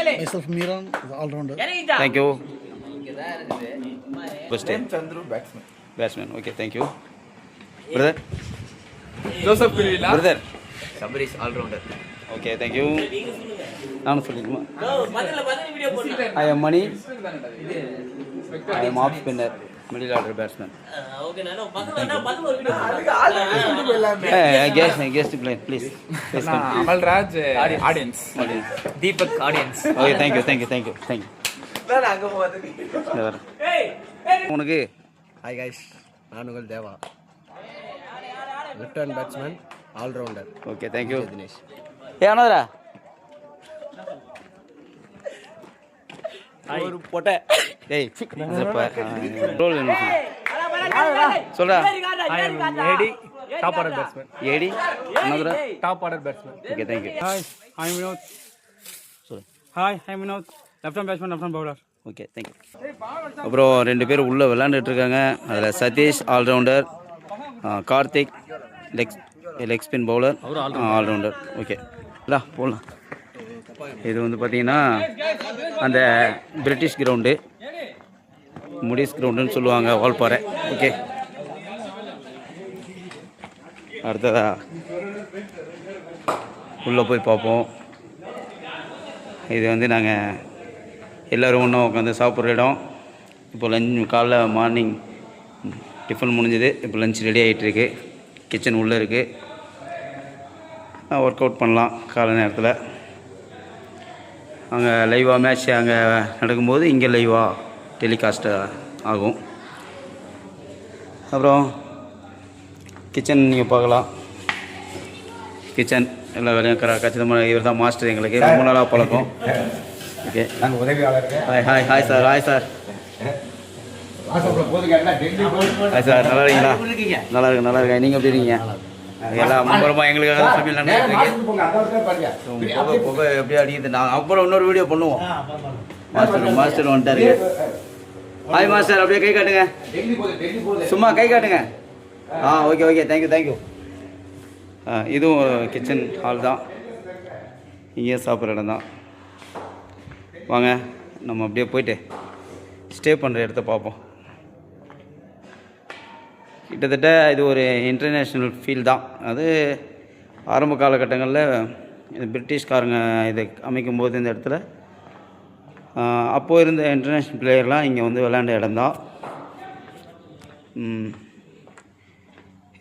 Myself Miran, all-rounder. Thank you. First name? Chandru, batsman. Batsman. Okay, thank you. Brother? Joseph Pirila. Brother? Sabarish all-rounder. Okay, thank you. நான் சொல்லிடுமா? I am Mani. I am off spinner, middle order batsman. Okay, nano. Guest play, please. Amal Raj, audience. Deepak audience. Okay, thank you. உனக்கு Hi guys, நான் உங்கள் தேவா. Left hand batsman, all rounder. Okay, thank you. Dinesh. அனோதரா ஒரு பொட்டை டேய் role சொல்றா I am AD, top order batsman. AD அனோதரா Top order batsman. Okay thank you. Hi, I'm Vinod. சொல்லு Hi, I'm Vinod. Left hand batsman, left hand bowler. Okay thank you. அப்புறம் 2 பேர் உள்ளே விளாண்டுட்டு இருக்காங்க. அதில் Sathish allrounder, Karthik leg spin bowler allrounder. Okay இல்லை போடலாம். இது வந்து பார்த்தீங்கன்னா அந்த பிரிட்டிஷ் கிரவுண்டு, முடிஸ் கிரவுண்டுன்னு சொல்லுவாங்க, வால்பாறை. ஓகே அடுத்ததா உள்ளே போய் பார்ப்போம். இது வந்து நாங்கள் எல்லோரும் ஒன்றும் உட்காந்து சாப்பிட்ற இடம். இப்போ காலைல மார்னிங் டிஃபன் முடிஞ்சது. இப்போ லஞ்ச் ரெடி ஆகிட்டுருக்கு. கிச்சன் உள்ளே இருக்குது. ஒர்க் அவுட் பண்ணலாம் காலை நேரத்தில். அங்கே லைவாக மேட்ச் அங்கே நடக்கும்போது இங்கே லைவாக டெலிகாஸ்ட் ஆகும். அப்புறம் கிச்சன் நீங்கள் பார்க்கலாம். கிச்சன் எல்லா வேலையும் கச்சிதமாக இவர் தான் மாஸ்டர். எங்களுக்கு ரொம்ப நாளாக பழக்கம். ஓகே நாங்கள் உதவியாளர்கள். Hi sir. ஹாய் சார், நல்லா இருக்கீங்களா? நல்லா இருக்கேன். நீங்கள் எப்படி இருக்கீங்க? எல்லாம் அப்புறமா எங்களுக்காக சமையல் புகை எப்படியா அடிக்குது. நாங்கள் அப்புறம் இன்னொரு வீடியோ பண்ணுவோம். மாஸ்டர் வந்துட்டாரு. ஹாய் மாஸ்டர், அப்படியே கை காட்டுங்க. சும்மா கை காட்டுங்க. Okay thank you. இதுவும் கிச்சன் ஹால் தான். இங்கேயே சாப்பிட்ற இடம் தான். வாங்க நம்ம அப்படியே போயிட்டு ஸ்டே பண்ணுற இடத்த பார்ப்போம். கிட்டத்தட்ட இது ஒரு இன்டர்நேஷ்னல் ஃபீல் தான். அது ஆரம்ப காலகட்டங்களில் இந்த பிரிட்டிஷ்காரங்க இதை அமைக்கும்போது இந்த இடத்துல அப்போது இருந்த இன்டர்நேஷ்னல் பிளேயர்லாம் இங்கே வந்து விளையாண்ட இடம்தான்.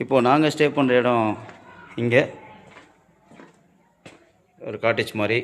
இப்போது நாங்கள் ஸ்டே பண்ணுற இடம் இங்கே ஒரு காட்டேஜ் மாதிரி.